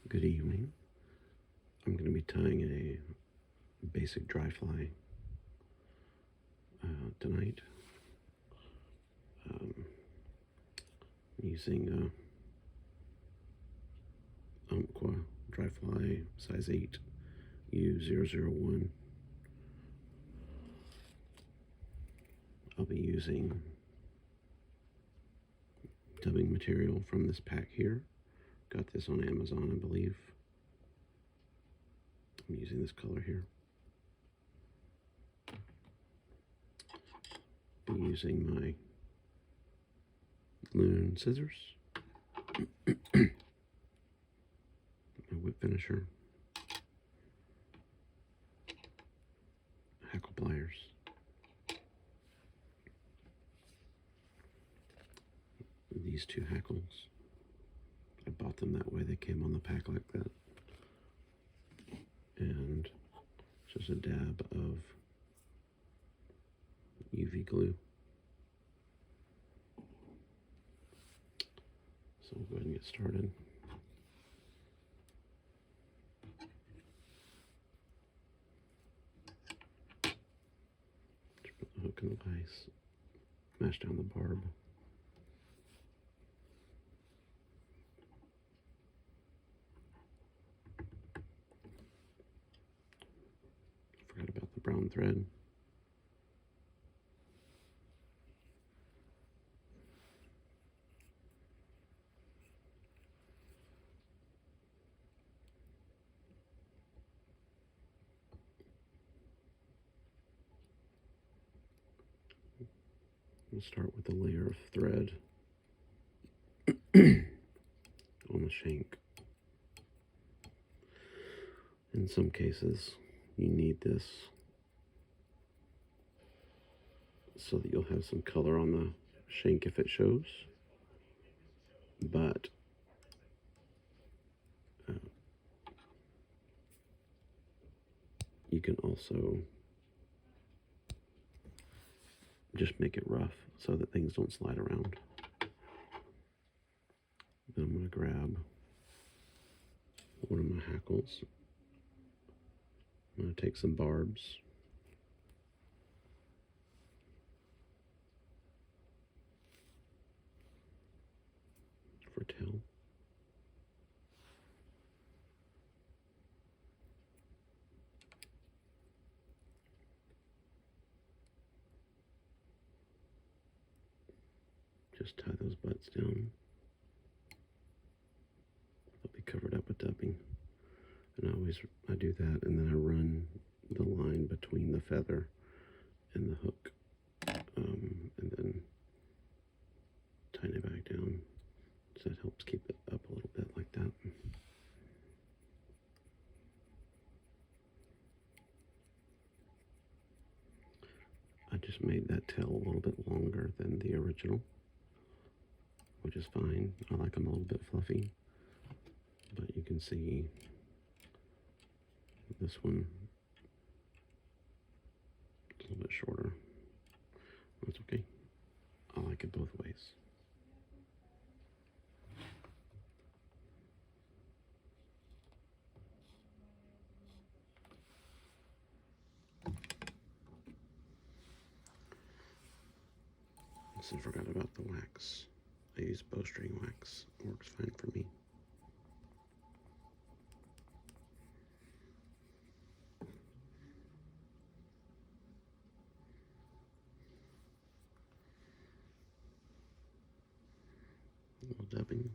Good evening. I'm going to be tying a basic dry fly tonight. I'm using Umpqua dry fly size 8 U001. I'll be using dubbing material from this pack here. Got this on Amazon, I believe. I'm using this color here. Be using my Loon scissors, my whip finisher, hackle pliers, these two hackles. I bought them that way, they came on the pack like that. And just a dab of UV glue. So we'll go ahead and get started. Just put the hook in the vise, mash down the barb. Forgot about the brown thread. We'll start with a layer of thread on the shank. In some cases, you need this so that you'll have some color on the shank if it shows. But you can also just make it rough so that things don't slide around. Then I'm going to grab one of my hackles. I'm going to take some barbs. For tail. Just tie those butts down. They'll be covered up with dubbing. And I do that, and then I run the line between the feather and the hook, and then tighten it back down. So that helps keep it up a little bit like that. I just made that tail a little bit longer than the original, which is fine. I like them a little bit fluffy, but you can see this one is a little bit shorter. That's okay. I like it both ways. Also forgot about the wax. I use bowstring wax. It works fine for me. A little dubbing.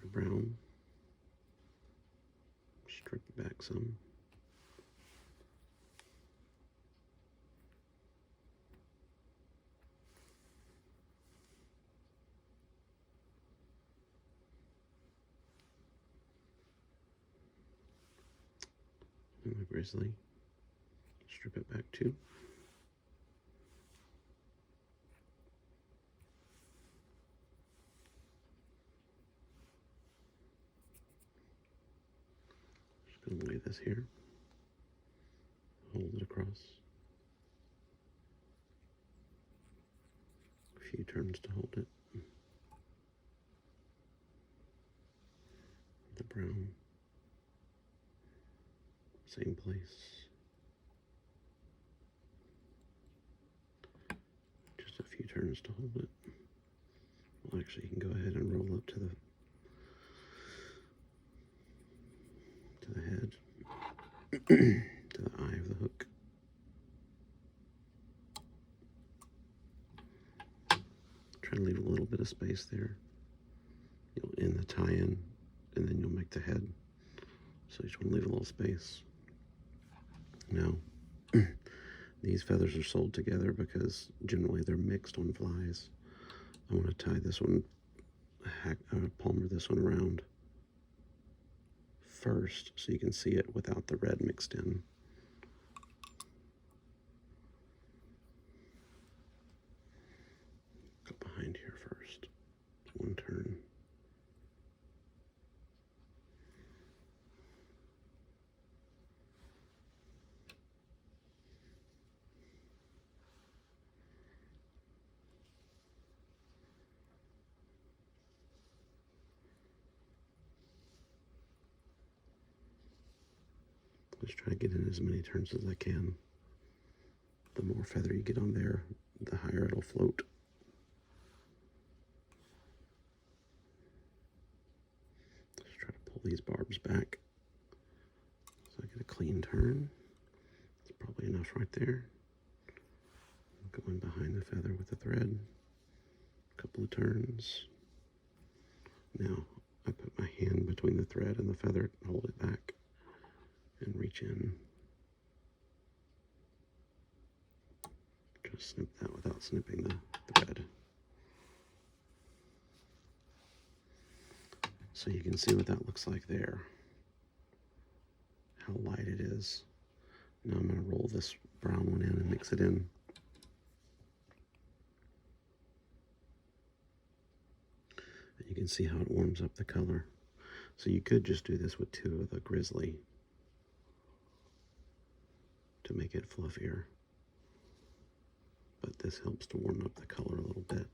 brown, strip it back some. And the grizzly, strip it back too. Just gonna lay this here, hold it across. A few turns to hold it. The brown, same place. Just a few turns to hold it. Well, actually, you can go ahead and roll up to the head, to the eye of the hook. Try to leave a little bit of space there. You'll end the tie-in, and then you'll make the head. So you just want to leave a little space. Now, these feathers are sold together because generally they're mixed on flies. I want to tie this one, palmer this one around first so you can see it without the red mixed in. Go behind here first. One turn. Just try to get in as many turns as I can. The more feather you get on there, the higher it'll float. Just try to pull these barbs back so I get a clean turn. That's probably enough right there. Go in behind the feather with the thread. A couple of turns. Now I put my hand between the thread and the feather, hold it back, and reach in. Just snip that without snipping the thread. So you can see what that looks like there. How light it is. Now I'm going to roll this brown one in and mix it in. And you can see how it warms up the color. So you could just do this with 2 of the grizzly to make it fluffier. But this helps to warm up the color a little bit.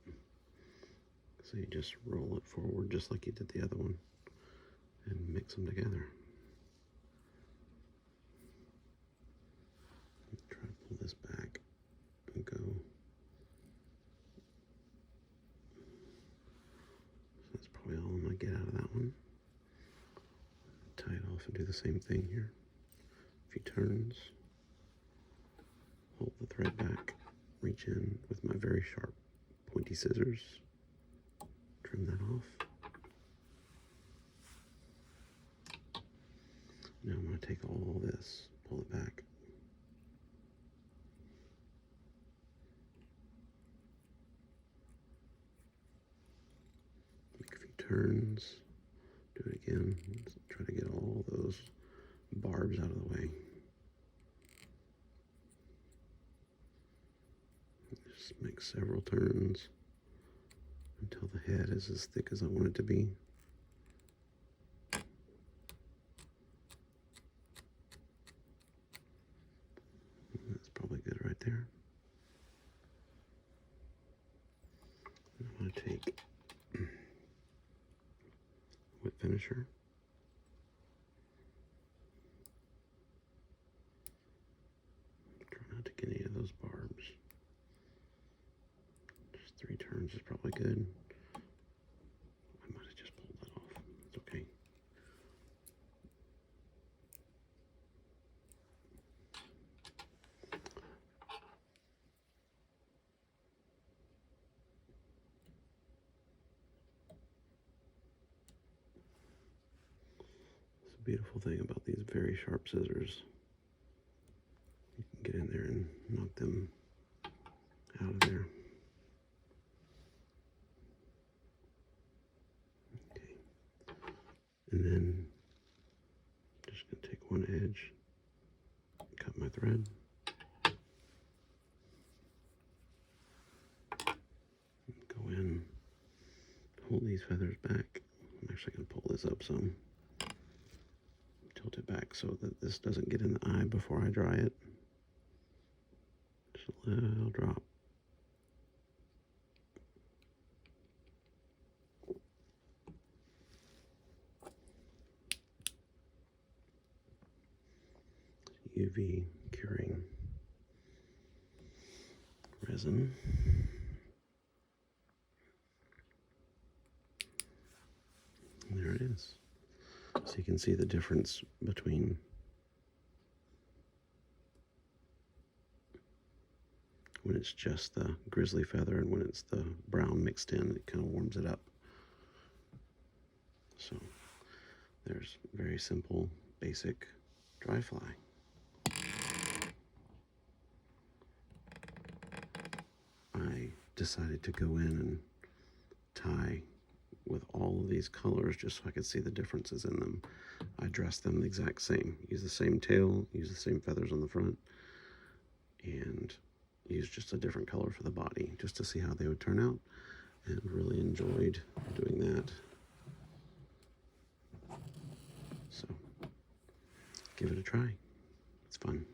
So you just roll it forward just like you did the other one and mix them together. Try to pull this back and go. So that's probably all I'm going to get out of that one. Tie it off and do the same thing here. A few turns. Hold the thread back. Reach in with my very sharp pointy scissors. Trim that off. Now I'm going to take all this, pull it back. Make a few turns. Do it again. Try to get all those barbs out of the way. Just make several turns until the head is as thick as I want it to be. That's probably good right there. I'm going to take whip finisher. Try not to get any of those barbs. Just 3 turns is probably good. I might have just pulled that off. It's okay. beautiful thing about these very sharp scissors. You can get in there and knock them out of there. Okay. And then just going to take one edge, cut my thread. Go in, hold these feathers back. I'm actually going to pull this up some. Tilt it back so that this doesn't get in the eye before I dry it. Just a little drop. UV curing resin. And there it is. So you can see the difference between when it's just the grizzly feather and when it's the brown mixed in. It kind of warms it up. So there's very simple, basic dry fly. I decided to go in and tie with all of these colors just so I could see the differences in them. I dressed them the exact same. Use the same tail, use the same feathers on the front, and use just a different color for the body just to see how they would turn out, and really enjoyed doing that. So give it a try. It's fun.